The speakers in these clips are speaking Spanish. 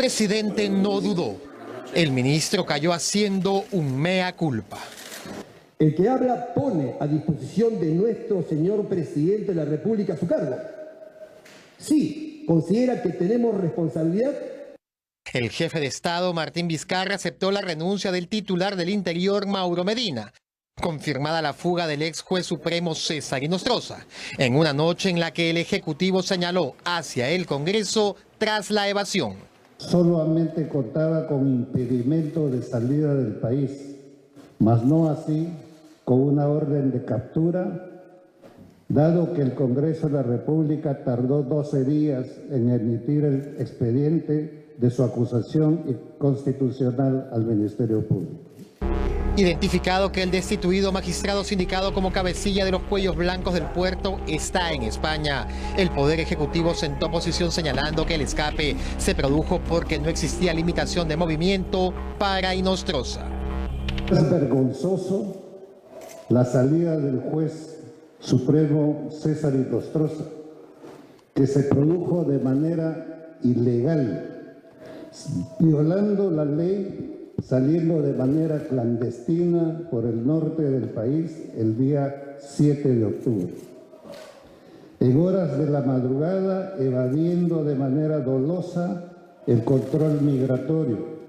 expresidente no dudó. El ministro cayó haciendo un mea culpa. El que habla pone a disposición de nuestro señor presidente de la República su cargo. Sí, considera que tenemos responsabilidad. El jefe de Estado, Martín Vizcarra, aceptó la renuncia del titular del Interior, Mauro Medina, confirmada la fuga del ex juez supremo César Inostroza, en una noche en la que el Ejecutivo señaló hacia el Congreso tras la evasión. Solamente contaba con impedimento de salida del país, mas no así con una orden de captura, dado que el Congreso de la República tardó 12 días en emitir el expediente de su acusación inconstitucional al Ministerio Público. Identificado que el destituido magistrado sindicado como cabecilla de los cuellos blancos del puerto está en España, el Poder Ejecutivo sentó posición señalando que el escape se produjo porque no existía limitación de movimiento para Inostroza. Es vergonzoso la salida del juez supremo César Inostroza, que se produjo de manera ilegal, violando la ley, saliendo de manera clandestina por el norte del país el día 7 de octubre. En horas de la madrugada, evadiendo de manera dolosa el control migratorio.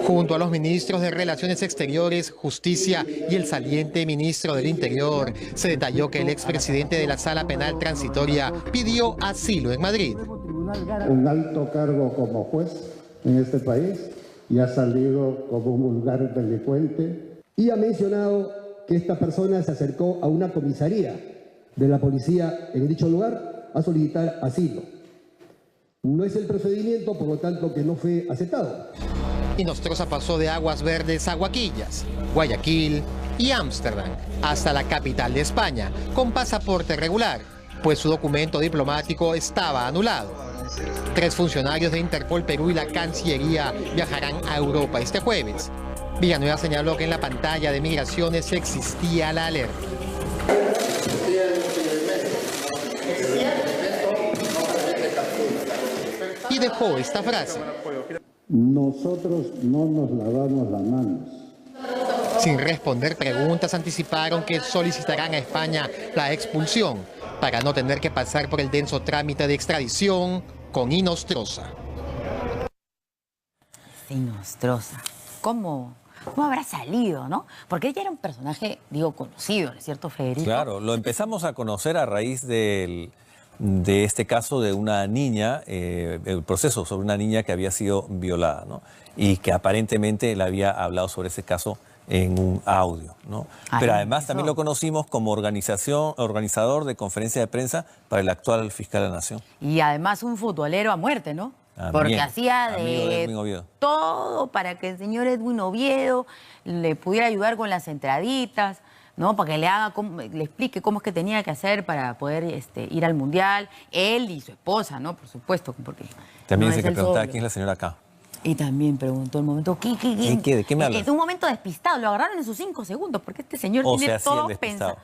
Junto a los ministros de Relaciones Exteriores, Justicia y el saliente ministro del Interior, se detalló que el expresidente de la Sala Penal Transitoria pidió asilo en Madrid. Un alto cargo como juez en este país y ha salido como un vulgar delincuente. Y ha mencionado que esta persona se acercó a una comisaría de la policía en dicho lugar a solicitar asilo. No es el procedimiento, por lo tanto, que no fue aceptado. Inostroza pasó de Aguas Verdes a Huaquillas, Guayaquil y Ámsterdam, hasta la capital de España, con pasaporte regular, pues su documento diplomático estaba anulado. 3 funcionarios de Interpol Perú y la Cancillería viajarán a Europa este jueves. Villanueva señaló que en la pantalla de migraciones existía la alerta. Y dejó esta frase. Nosotros no nos lavamos las manos. Sin responder preguntas, anticiparon que solicitarán a España la expulsión para no tener que pasar por el denso trámite de extradición con Inostroza. Inostroza. ¿Cómo habrá salido, no? Porque ella era un personaje, digo, conocido, ¿no es cierto, Federico? Claro, lo empezamos a conocer a raíz de este caso de una niña, el proceso sobre una niña que había sido violada, ¿no? Y que aparentemente le había hablado sobre ese caso en un audio, ¿no? Pero además también lo conocimos como organizador de conferencia de prensa para el actual fiscal de la Nación. Y además un futbolero a muerte, ¿no? También, porque hacía de todo para que el señor Edwin Oviedo le pudiera ayudar con las entraditas, ¿no? Para que le explique cómo es que tenía que hacer para poder ir al Mundial. Él y su esposa, ¿no? Por supuesto. Porque también dice que preguntaba quién es la señora acá. Y también preguntó el momento, ¿de qué me hablas? Es un momento despistado, lo agarraron en sus 5 segundos, porque este señor tiene todo pensado.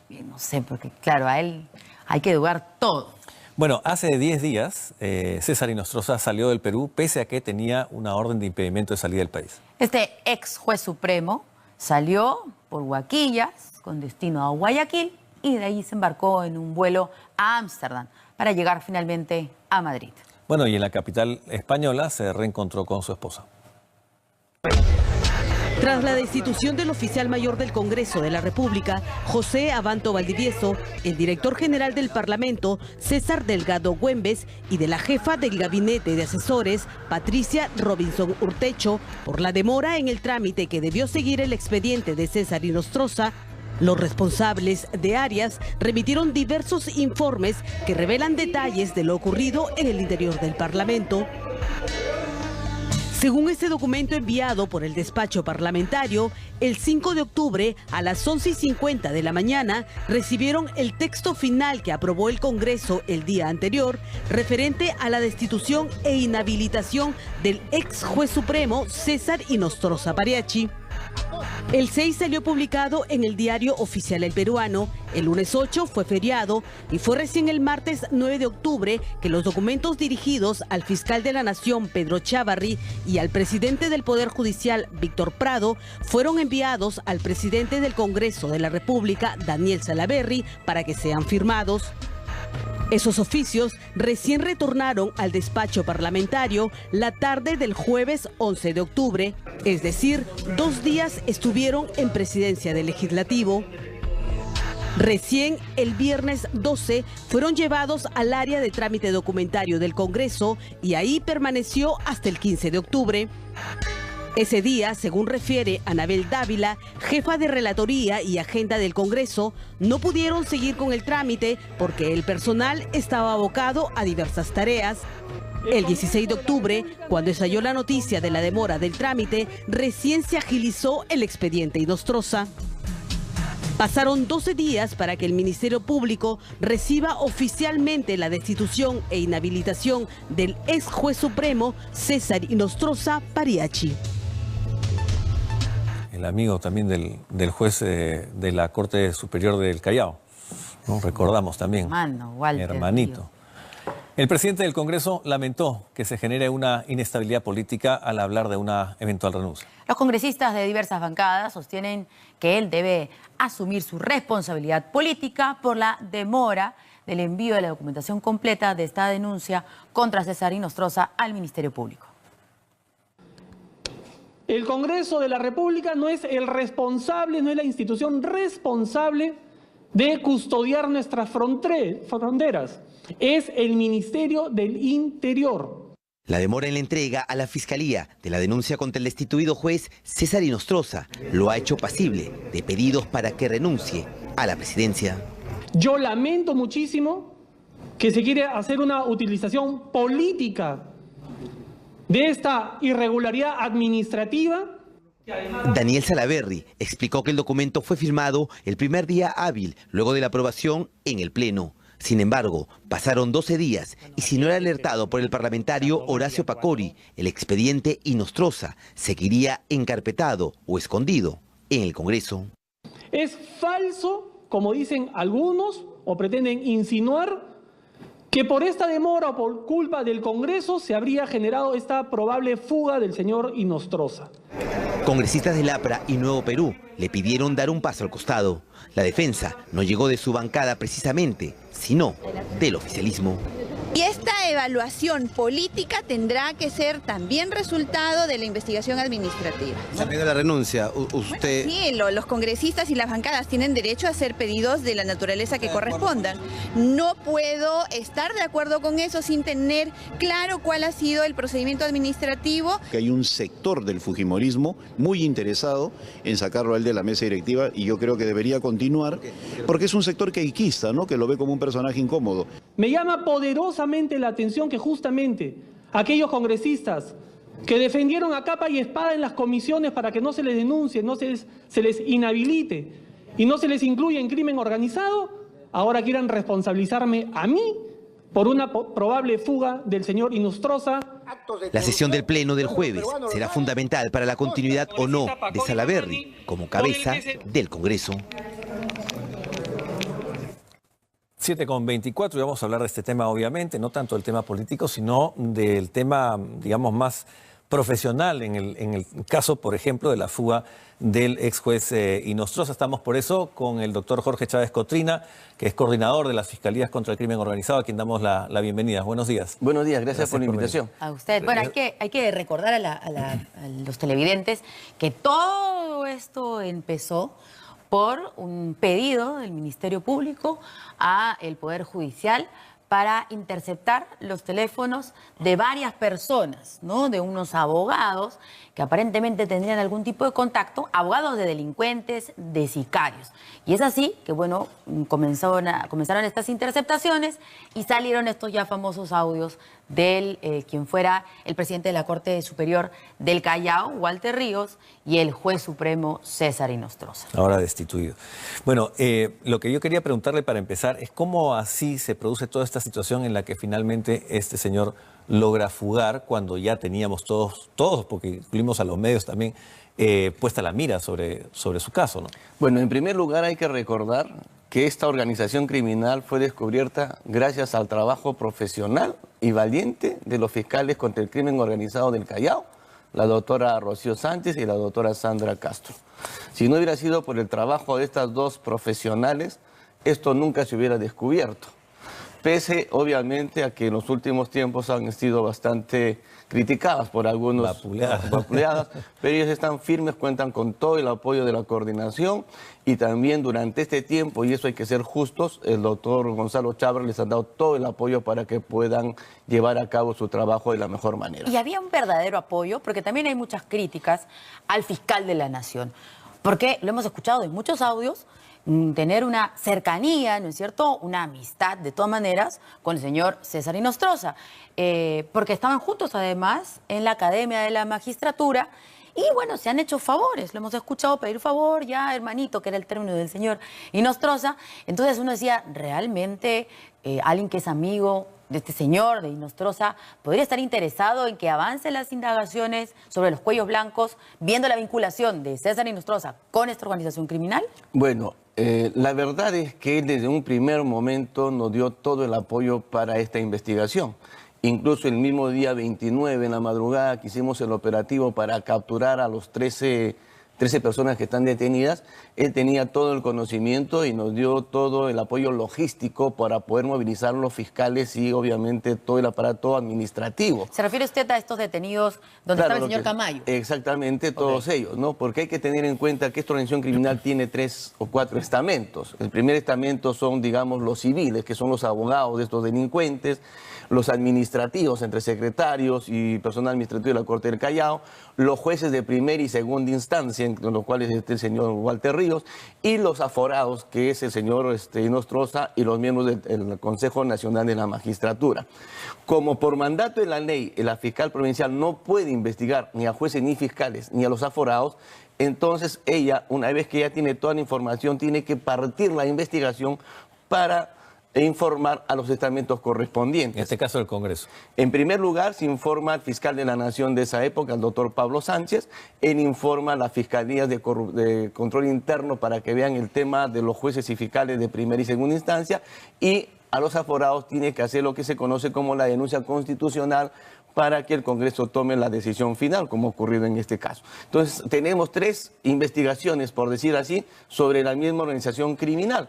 No sé, porque claro, a él hay que dudar todo. Bueno, hace 10 días César Inostroza salió del Perú pese a que tenía una orden de impedimento de salida del país. Este ex juez supremo salió por Huaquillas con destino a Guayaquil y de ahí se embarcó en un vuelo a Ámsterdam para llegar finalmente a Madrid. Bueno, y en la capital española se reencontró con su esposa. Tras la destitución del oficial mayor del Congreso de la República, José Abanto Valdivieso, el director general del Parlamento, César Delgado Güembes, y de la jefa del gabinete de asesores, Patricia Robinson Urtecho, por la demora en el trámite que debió seguir el expediente de César Inostroza, los responsables de áreas remitieron diversos informes que revelan detalles de lo ocurrido en el interior del Parlamento. Según este documento enviado por el despacho parlamentario, el 5 de octubre a las 11:50 de la mañana recibieron el texto final que aprobó el Congreso el día anterior, referente a la destitución e inhabilitación del ex juez supremo César Inostroza Pariachi. El 6 salió publicado en el diario oficial El Peruano, el lunes 8 fue feriado y fue recién el martes 9 de octubre que los documentos dirigidos al fiscal de la Nación, Pedro Chávarri, y al presidente del Poder Judicial, Víctor Prado, fueron enviados al presidente del Congreso de la República, Daniel Salaverry, para que sean firmados. Esos oficios recién retornaron al despacho parlamentario la tarde del jueves 11 de octubre, es decir, 2 días estuvieron en presidencia del Legislativo. Recién el viernes 12 fueron llevados al área de trámite documentario del Congreso y ahí permaneció hasta el 15 de octubre. Ese día, según refiere Anabel Dávila, jefa de relatoría y agenda del Congreso, no pudieron seguir con el trámite porque el personal estaba abocado a diversas tareas. El 16 de octubre, cuando estalló la noticia de la demora del trámite, recién se agilizó el expediente Inostroza. Pasaron 12 días para que el Ministerio Público reciba oficialmente la destitución e inhabilitación del ex juez supremo César Inostroza Pariachi. El amigo también del juez de la Corte Superior del Callao, ¿no? Recordamos también, Walter, hermanito. tío. El presidente del Congreso lamentó que se genere una inestabilidad política al hablar de una eventual renuncia. Los congresistas de diversas bancadas sostienen que él debe asumir su responsabilidad política por la demora del envío de la documentación completa de esta denuncia contra César Inostroza al Ministerio Público. El Congreso de la República no es el responsable, no es la institución responsable de custodiar nuestras fronteras. Es el Ministerio del Interior. La demora en la entrega a la Fiscalía de la denuncia contra el destituido juez César Inostroza lo ha hecho pasible de pedidos para que renuncie a la presidencia. Yo lamento muchísimo que se quiere hacer una utilización política de esta irregularidad administrativa. Daniel Salaverry explicó que el documento fue firmado el primer día hábil luego de la aprobación en el Pleno. Sin embargo, pasaron 12 días y si no era alertado por el parlamentario Horacio Pacori, el expediente Inostroza seguiría encarpetado o escondido en el Congreso. Es falso, como dicen algunos o pretenden insinuar, que por esta demora o por culpa del Congreso se habría generado esta probable fuga del señor Inostroza. Congresistas del APRA y Nuevo Perú le pidieron dar un paso al costado. La defensa no llegó de su bancada precisamente, sino del oficialismo. Y esta evaluación política tendrá que ser también resultado de la investigación administrativa. También de la renuncia, usted... Sí, los congresistas y las bancadas tienen derecho a hacer pedidos de la naturaleza que correspondan. No puedo estar de acuerdo con eso sin tener claro cuál ha sido el procedimiento administrativo. Que hay un sector del fujimorismo muy interesado en sacarlo a él de la mesa directiva y yo creo que debería continuar porque es un sector queiquista, ¿no? Que lo ve como un personaje incómodo. Me llama poderosamente la atención que justamente aquellos congresistas que defendieron a capa y espada en las comisiones para que no se les denuncie, no se les inhabilite y no se les incluya en crimen organizado, ahora quieran responsabilizarme a mí por una probable fuga del señor Inostroza. La sesión del Pleno del jueves será fundamental para la continuidad o no de Salaverry como cabeza del Congreso. 7:24 y vamos a hablar de este tema obviamente, no tanto del tema político, sino del tema, digamos, más profesional en el caso, por ejemplo, de la fuga del ex juez Inostroza. Estamos por eso con el doctor Jorge Chávez Cotrina, que es coordinador de las Fiscalías contra el Crimen Organizado, a quien damos la bienvenida. Buenos días. Buenos días, gracias por la invitación. A usted. Bueno, hay que recordar a los televidentes que todo esto empezó por un pedido del Ministerio Público a el Poder Judicial para interceptar los teléfonos de varias personas, ¿no? De unos abogados que aparentemente tendrían algún tipo de contacto, abogados de delincuentes, de sicarios. Y es así que, bueno, comenzaron estas interceptaciones y salieron estos ya famosos audios del quien fuera el presidente de la Corte Superior del Callao, Walter Ríos, y el juez supremo César Inostroza. Ahora destituido. Bueno, lo que yo quería preguntarle para empezar es cómo así se produce toda esta situación en la que finalmente este señor logra fugar cuando ya teníamos todos, porque incluimos a los medios también, puesta la mira sobre su caso, ¿no? Bueno, en primer lugar hay que recordar que esta organización criminal fue descubierta gracias al trabajo profesional y valiente de los fiscales contra el crimen organizado del Callao, la doctora Rocío Sánchez y la doctora Sandra Castro. Si no hubiera sido por el trabajo de estas dos profesionales, esto nunca se hubiera descubierto. Pese, obviamente, a que en los últimos tiempos han sido bastante criticadas por algunos, vapuleadas, pero ellos están firmes, cuentan con todo el apoyo de la coordinación y también durante este tiempo, y eso hay que ser justos, el doctor Gonzalo Chávez les ha dado todo el apoyo para que puedan llevar a cabo su trabajo de la mejor manera. Y había un verdadero apoyo, porque también hay muchas críticas al fiscal de la Nación, porque lo hemos escuchado en muchos audios, tener una cercanía, ¿no es cierto?, una amistad, de todas maneras, con el señor César Inostroza, porque estaban juntos, además, en la Academia de la Magistratura, y bueno, se han hecho favores, lo hemos escuchado pedir favor, ya hermanito, que era el término del señor Inostroza. Entonces uno decía, realmente alguien que es amigo de este señor, de Inostroza, podría estar interesado en que avancen las indagaciones sobre los cuellos blancos, viendo la vinculación de César Inostroza con esta organización criminal. Bueno, la verdad es que él desde un primer momento nos dio todo el apoyo para esta investigación. Incluso el mismo día 29 en la madrugada que hicimos el operativo para capturar a los 13 personas que están detenidas, él tenía todo el conocimiento y nos dio todo el apoyo logístico para poder movilizar los fiscales y obviamente todo el aparato administrativo. ¿Se refiere usted a estos detenidos donde estaba el señor Camayo? Exactamente, todos ellos, ¿no? Porque hay que tener en cuenta que esta organización criminal tiene 3 o 4 estamentos. El primer estamento son, digamos, los civiles, que son los abogados de estos delincuentes, los administrativos entre secretarios y personal administrativo de la Corte del Callao, los jueces de primera y segunda instancia, entre los cuales está el señor Walter Ríos, y los aforados, que es el señor Inostroza y los miembros del Consejo Nacional de la Magistratura. Como por mandato de la ley, la fiscal provincial no puede investigar ni a jueces ni fiscales ni a los aforados, entonces ella, una vez que ya tiene toda la información, tiene que partir la investigación para informar a los estamentos correspondientes. En este caso el Congreso. En primer lugar, se informa al fiscal de la Nación de esa época, el doctor Pablo Sánchez. Él informa a las fiscalías de control interno para que vean el tema de los jueces y fiscales de primera y segunda instancia. Y a los aforados tiene que hacer lo que se conoce como la denuncia constitucional para que el Congreso tome la decisión final, como ha ocurrido en este caso. Entonces, tenemos 3 investigaciones, por decir así, sobre la misma organización criminal.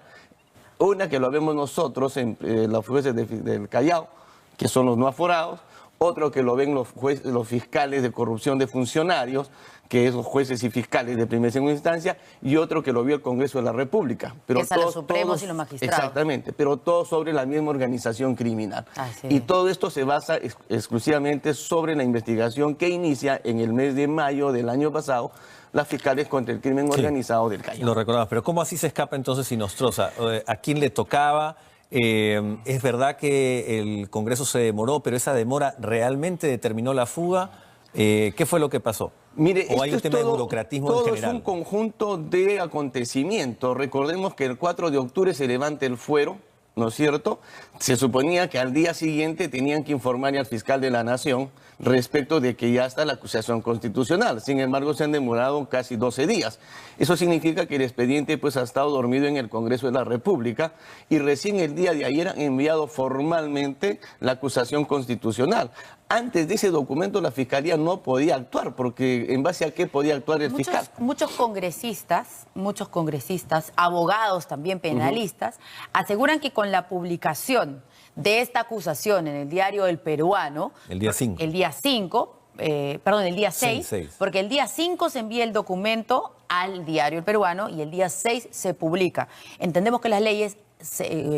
Una que lo vemos nosotros en los jueces del Callao, que son los no aforados. Otro que lo ven los fiscales de corrupción de funcionarios, que es los jueces y fiscales de primera y segunda instancia. Y otro que lo vio el Congreso de la República. Pero es a los supremos y los magistrados. Exactamente, pero todo sobre la misma organización criminal. Y todo esto se basa exclusivamente sobre la investigación que inicia en el mes de mayo del año pasado las fiscales contra el crimen organizado del Callao. Lo recordamos, pero ¿cómo así se escapa entonces Inostroza? ¿A quién le tocaba? Es verdad que el Congreso se demoró, pero esa demora realmente determinó la fuga. ¿Qué fue lo que pasó? Mire, ¿O hay un tema de burocratismo en general? Todo es un conjunto de acontecimientos. Recordemos que el 4 de octubre se levanta el fuero, ¿no es cierto? Se suponía que al día siguiente tenían que informar al fiscal de la Nación respecto de que ya está la acusación constitucional. Sin embargo, se han demorado casi 12 días. Eso significa que el expediente pues, ha estado dormido en el Congreso de la República y recién el día de ayer han enviado formalmente la acusación constitucional. Antes de ese documento la Fiscalía no podía actuar, porque ¿en base a qué podía actuar el fiscal? Muchos congresistas, abogados también penalistas, aseguran que con la publicación de esta acusación en el diario El Peruano, el día 5, el día 6, porque el día 5 se envía el documento al diario El Peruano y el día 6 se publica. Entendemos que las leyes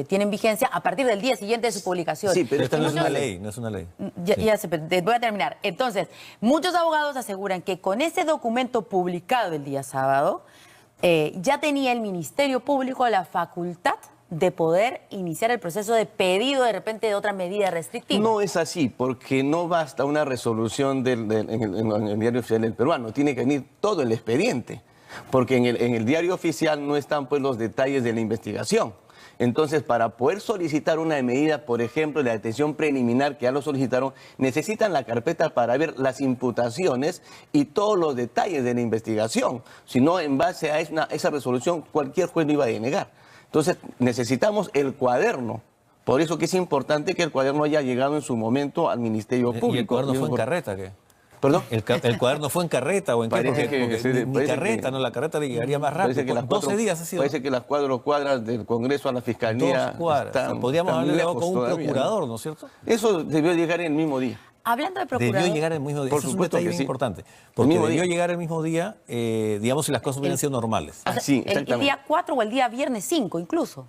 tienen vigencia a partir del día siguiente de su publicación. Sí, pero esta no es una ley, no es una ley. Voy a terminar. Entonces, muchos abogados aseguran que con ese documento publicado el día sábado, ya tenía el Ministerio Público la facultad de poder iniciar el proceso de pedido de repente de otra medida restrictiva? No es así, porque no basta una resolución en el diario oficial del peruano, tiene que venir todo el expediente, porque en el diario oficial no están pues los detalles de la investigación. Entonces, para poder solicitar una medida, por ejemplo, de la detención preliminar, que ya lo solicitaron, necesitan la carpeta para ver las imputaciones y todos los detalles de la investigación. Si no, en base a esa resolución, cualquier juez lo iba a denegar. Entonces, necesitamos el cuaderno. Por eso que es importante que el cuaderno haya llegado en su momento al Ministerio Público. ¿Y el cuaderno fue en carreta qué? ¿Perdón? ¿El cuaderno fue en carreta o en qué? Ni carreta, no, la carreta le llegaría más rápido. Que 12 días ha sido. Parece que las cuadras del Congreso a la Fiscalía 2 cuadras. Podríamos haber hablado con un procurador, ¿no es cierto? Eso debió llegar en el mismo día. Hablando de procurador... Debió llegar el mismo día. Por Eso supuesto es un detalle que sí. importante. Porque debió llegar el mismo día, digamos, si las cosas hubieran sido normales. O sea, sí, exactamente. el día 4 o el día viernes 5 incluso.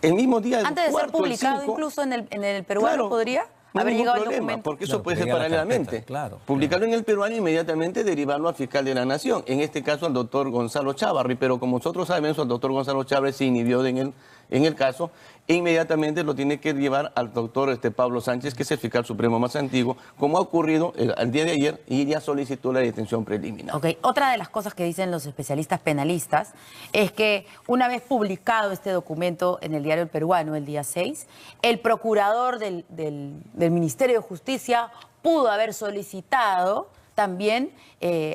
El mismo día. Antes de ser publicado incluso en el peruano, claro, ¿podría no haber llegado el problema, documento? porque eso Claro, puede ser llega la paralelamente. carpeta, claro, Publicarlo en el peruano e inmediatamente derivarlo al fiscal de la Nación. En este caso al doctor Gonzalo Chávarri, pero como nosotros sabemos, el doctor Gonzalo Chávarri se inhibió en el caso e inmediatamente lo tiene que llevar al doctor Pablo Sánchez, que es el fiscal supremo más antiguo, como ha ocurrido el día de ayer, y ya solicitó la detención preliminar. Ok, otra de las cosas que dicen los especialistas penalistas es que una vez publicado este documento en el diario El Peruano el día 6, el procurador del Ministerio de Justicia pudo haber solicitado también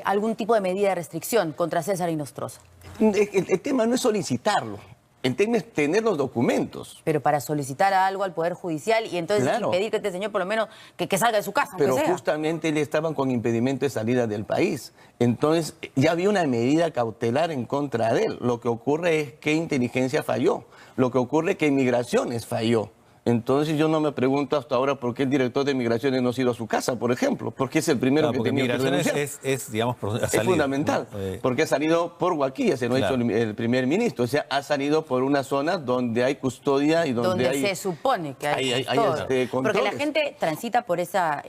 algún tipo de medida de restricción contra César Inostroza. El tema no es solicitarlo. El tema es tener los documentos. Pero para solicitar algo al Poder Judicial y entonces impedir que este señor por lo menos que salga de su casa. Pero justamente le estaban con impedimento de salida del país. Entonces ya había una medida cautelar en contra de él. Lo que ocurre es que inteligencia falló. Lo que ocurre es que Migraciones falló. Entonces yo no me pregunto hasta ahora por qué el director de Migraciones no ha ido a su casa, por ejemplo, porque es el primero que tenía que denunciar. Digamos, es fundamental, ¿no? porque ha salido por Guaquilla, se lo ha dicho el primer ministro, o sea, ha salido por una zona donde hay custodia y donde hay... se supone que hay controles. Porque la gente transita por esa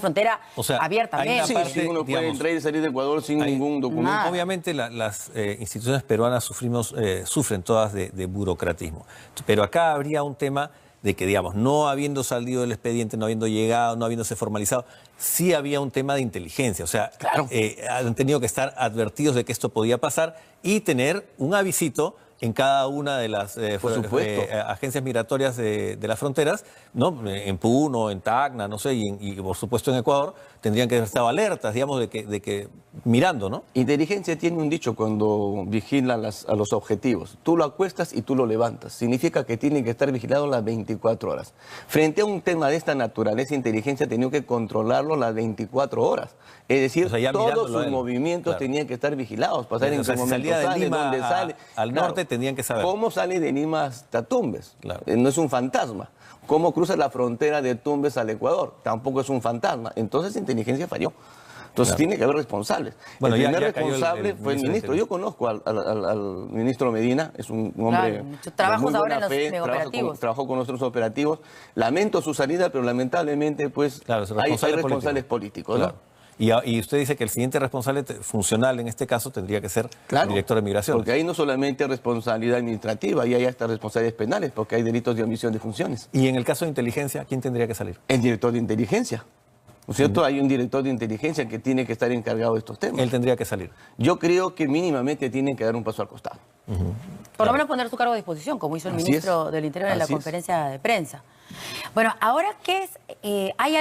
frontera abiertamente. Sí, uno puede entrar y salir de Ecuador sin ningún documento. Nada. Obviamente las instituciones peruanas sufren todas de burocratismo, pero acá habría un tema de que, digamos, no habiendo salido el expediente, no habiendo llegado, no habiéndose formalizado, sí había un tema de inteligencia. O sea, han tenido que estar advertidos de que esto podía pasar y tener un avisito en cada una de las agencias migratorias de las fronteras, ¿no? En Puno, en Tacna, no sé, y por supuesto en Ecuador, tendrían que haber estado alertas, digamos, de que mirando, ¿no? Inteligencia tiene un dicho cuando vigila a los objetivos. Tú lo acuestas y tú lo levantas. Significa que tienen que estar vigilados las 24 horas. Frente a un tema de esta naturaleza, inteligencia ha tenido que controlarlo las 24 horas. Es decir, todos sus movimientos tenían que estar vigilados, pasar en qué momento sale, dónde sale. Al norte tendrían que saber. ¿Cómo sale de Lima hasta Tumbes? No es un fantasma. ¿Cómo cruza la frontera de Tumbes al Ecuador? Tampoco es un fantasma. Entonces inteligencia falló. Entonces tiene que haber responsables. Bueno, el primer responsable fue el ministro. Yo conozco al ministro Medina, es un hombre de muy buena fe, trabajó con nuestros operativos. Lamento su salida, pero lamentablemente pues hay responsables políticos, ¿no? Y usted dice que el siguiente responsable funcional en este caso tendría que ser el director de Migración. Porque ahí no solamente hay responsabilidad administrativa, ahí hay hasta responsabilidades penales, porque hay delitos de omisión de funciones. Y en el caso de inteligencia, ¿quién tendría que salir? El director de inteligencia. ¿No es cierto? Hay un director de inteligencia que tiene que estar encargado de estos temas. Él tendría que salir. Yo creo que mínimamente tienen que dar un paso al costado. Por lo menos poner su cargo a disposición, como hizo el ministro del Interior en la conferencia de prensa. Bueno, ahora ¿qué es?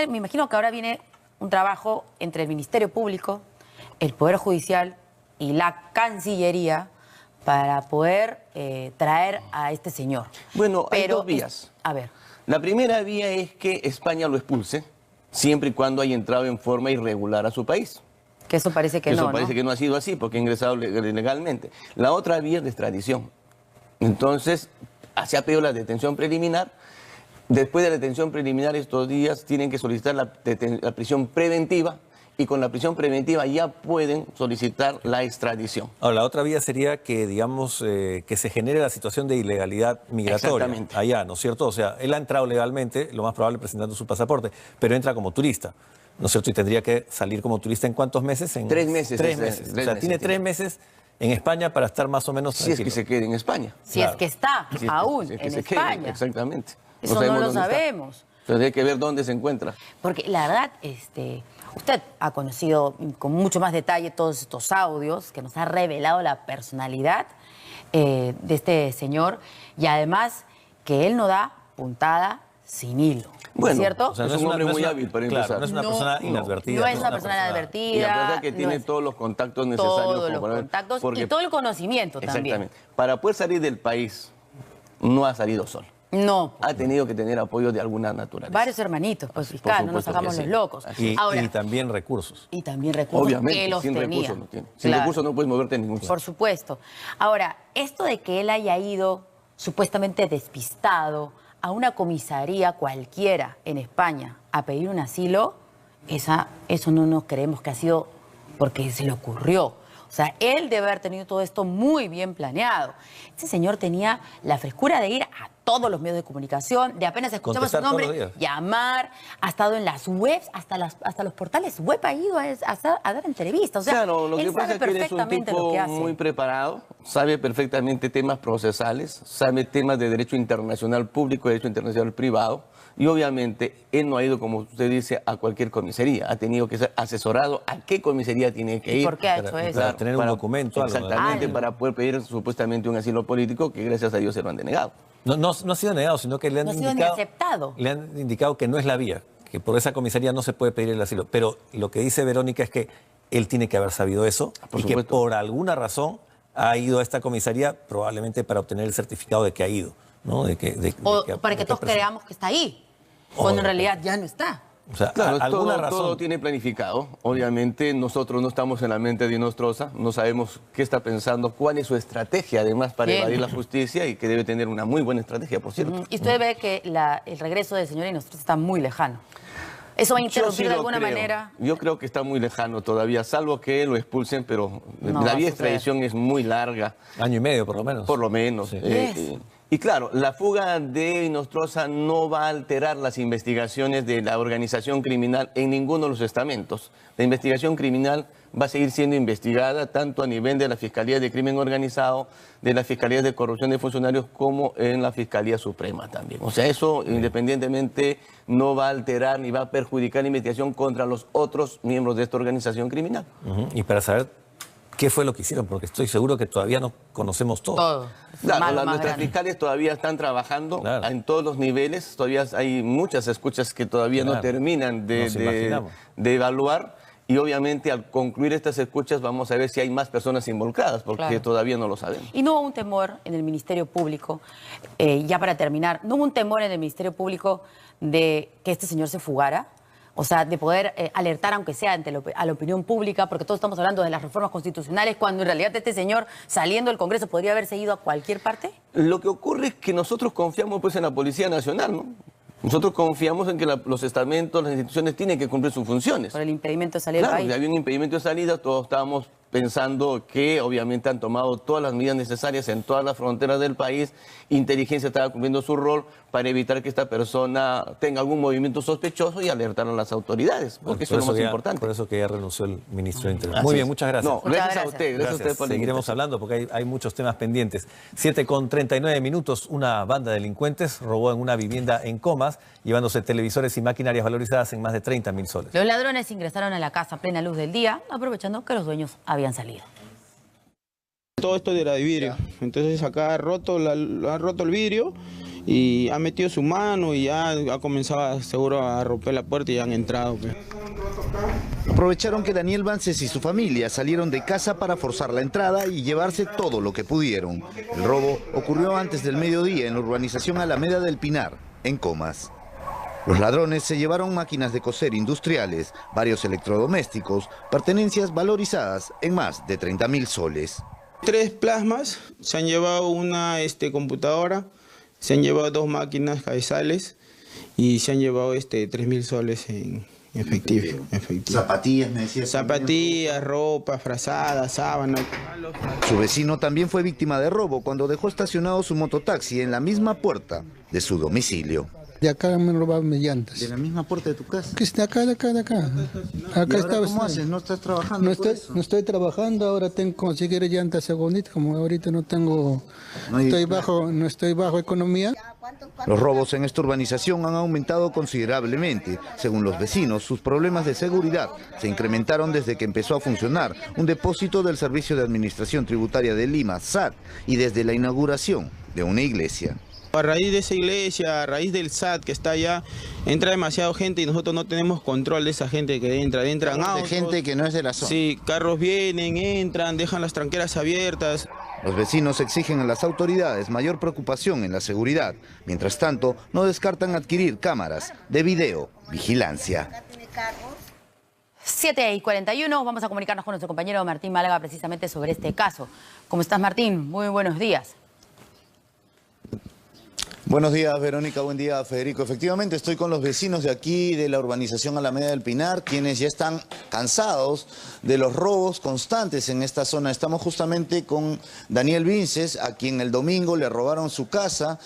Me imagino que ahora viene un trabajo entre el Ministerio Público, el Poder Judicial y la Cancillería para poder traer a este señor. Bueno, hay dos vías. A ver. La primera vía es que España lo expulse, siempre y cuando haya entrado en forma irregular a su país. Que eso parece que no. Eso parece que no ha sido así, porque ha ingresado legalmente. La otra vía es de extradición. Entonces, se ha pedido la detención preliminar. Después de la detención preliminar, estos días tienen que solicitar la prisión preventiva, y con la prisión preventiva ya pueden solicitar la extradición. Ahora, la otra vía sería que, digamos, que se genere la situación de ilegalidad migratoria allá, ¿no es cierto? O sea, él ha entrado legalmente, lo más probable presentando su pasaporte, pero entra como turista, ¿no es cierto? Y tendría que salir como turista ¿en cuántos meses? En 3 meses. 3 meses. O sea, tiene 3 meses en España para estar más o menos tranquilo. Si es que se quede en España. Si es que está aún en España. Exactamente. Eso no lo sabemos. Entonces hay que ver dónde se encuentra. Porque la verdad, usted ha conocido con mucho más detalle todos estos audios que nos ha revelado la personalidad de este señor y además que él no da puntada sin hilo. Bueno, ¿cierto? O sea, no es un hombre muy hábil para empezar. No es una persona inadvertida. No es una persona inadvertida. Y la verdad que tiene todos los contactos necesarios. Todos los contactos y todo el conocimiento también. Exactamente. Para poder salir del país, no ha salido solo. No. Ha tenido que tener apoyo de alguna naturaleza. Varios hermanitos, pues fiscal, no nos hagamos los locos. Y también recursos. Y también recursos. Obviamente, que los sin tenía. recursos no tiene. Sin recursos no puedes moverte en ningún sitio. Por supuesto. Ahora, esto de que él haya ido supuestamente despistado a una comisaría cualquiera en España a pedir un asilo, eso no nos creemos que ha sido porque se le ocurrió. O sea, él debe haber tenido todo esto muy bien planeado. Este señor tenía la frescura de ir a todos los medios de comunicación, de apenas escuchaba su nombre, llamar, ha estado en las webs, hasta los portales web ha ido a dar entrevistas. O sea, claro, lo que él pasa sabe es que él es un perfectamente tipo lo que hace. muy preparado, sabe perfectamente temas procesales, sabe temas de derecho internacional público, derecho internacional privado, y obviamente él no ha ido, como usted dice, a cualquier comisaría, ha tenido que ser asesorado a qué comisaría tiene que ir. ¿Y por qué ha hecho eso? Para tener un documento. Exactamente, para poder pedir supuestamente un asilo político que gracias a Dios se lo han denegado. No ha sido negado, sino que le han le han indicado que no es la vía, que por esa comisaría no se puede pedir el asilo. Pero lo que dice Verónica es que él tiene que haber sabido eso y que por alguna razón ha ido a esta comisaría probablemente para obtener el certificado de que ha ido, ¿no? Para que todos creamos que está ahí, cuando en realidad ya no está. O sea, claro, alguna razón. todo tiene planificado. Obviamente nosotros no estamos en la mente de Inostroza, no sabemos qué está pensando, cuál es su estrategia además para evadir la justicia y que debe tener una muy buena estrategia, por cierto. Y usted ve que el regreso del señor Inostroza está muy lejano. ¿Eso va a interrumpir de alguna manera? Yo creo que está muy lejano todavía, salvo que lo expulsen, pero la vía de extradición es muy larga. Año y medio, por lo menos. Por lo menos. Sí. Y claro, la fuga de Inostroza no va a alterar las investigaciones de la organización criminal en ninguno de los estamentos. La investigación criminal va a seguir siendo investigada tanto a nivel de la Fiscalía de Crimen Organizado, de la Fiscalía de Corrupción de Funcionarios, como en la Fiscalía Suprema también. O sea, eso independientemente no va a alterar ni va a perjudicar la investigación contra los otros miembros de esta organización criminal. Y para saber qué fue lo que hicieron, porque estoy seguro que todavía no conocemos todo. Claro, nuestras fiscales todavía están trabajando en todos los niveles, todavía hay muchas escuchas que todavía no terminan de evaluar. Y obviamente al concluir estas escuchas vamos a ver si hay más personas involucradas, porque todavía no lo sabemos. Y no hubo un temor en el Ministerio Público, ya para terminar, no hubo un temor en el Ministerio Público de que este señor se fugara, o sea, de poder alertar, aunque sea a la opinión pública, porque todos estamos hablando de las reformas constitucionales, cuando en realidad este señor, saliendo del Congreso, podría haberse ido a cualquier parte. Lo que ocurre es que nosotros confiamos pues en la Policía Nacional, ¿no? Nosotros confiamos en que los estamentos, las instituciones tienen que cumplir sus funciones. Por el impedimento de salir del país. Claro, había un impedimento de salida, todos estábamos pensando que obviamente han tomado todas las medidas necesarias en todas las fronteras del país. Inteligencia estaba cumpliendo su rol para evitar que esta persona tenga algún movimiento sospechoso y alertar a las autoridades, porque eso es lo más importante. Por eso que ya renunció el ministro de Interior. Muy bien, muchas gracias. No, gracias a usted. Gracias a usted por la Seguiremos hablando porque hay muchos temas pendientes. 7:39, una banda de delincuentes robó en una vivienda en Comas, llevándose televisores y maquinarias valorizadas en más de 30.000 soles. Los ladrones ingresaron a la casa a plena luz del día, aprovechando que los dueños habían salido. Todo esto era de vidrio, entonces acá ha roto el vidrio y ha metido su mano y ya ha comenzado seguro a romper la puerta y han entrado. Aprovecharon que Daniel Vances y su familia salieron de casa para forzar la entrada y llevarse todo lo que pudieron. El robo ocurrió antes del mediodía en la urbanización Alameda del Pinar, en Comas. Los ladrones se llevaron máquinas de coser industriales, varios electrodomésticos, pertenencias valorizadas en más de 30.000 soles. 3 plasmas, se han llevado una computadora, se han llevado 2 máquinas cabezales y se han llevado 3.000 soles en efectivo. Zapatillas, me decía. Zapatillas, ropa, frazadas, sábanas. Su vecino también fue víctima de robo cuando dejó estacionado su mototaxi en la misma puerta de su domicilio. De acá me robaban mis llantas. ¿De la misma puerta de tu casa? Que está acá, de acá, de acá. ¿Y ahora cómo haces? ¿No estás trabajando No por estoy, eso? no estoy trabajando, ahora tengo que conseguir llantas bonitas, como ahorita no tengo, no estoy bajo economía. Los robos en esta urbanización han aumentado considerablemente. Según los vecinos, sus problemas de seguridad se incrementaron desde que empezó a funcionar un depósito del Servicio de Administración Tributaria de Lima, SAT, y desde la inauguración de una iglesia. A raíz de esa iglesia, a raíz del SAT que está allá, entra demasiada gente y nosotros no tenemos control de esa gente que entra. Entran autos, de gente que no es de la zona. Sí, carros vienen, entran, dejan las tranqueras abiertas. Los vecinos exigen a las autoridades mayor preocupación en la seguridad. Mientras tanto, no descartan adquirir cámaras de videovigilancia. 7:41, vamos a comunicarnos con nuestro compañero Martín Málaga precisamente sobre este caso. ¿Cómo estás, Martín? Muy buenos días. Buenos días, Verónica. Buen día, Federico. Efectivamente, estoy con los vecinos de aquí, de la urbanización Alameda del Pinar, quienes ya están cansados de los robos constantes en esta zona. Estamos justamente con Daniel Vinces, a quien el domingo le robaron su casa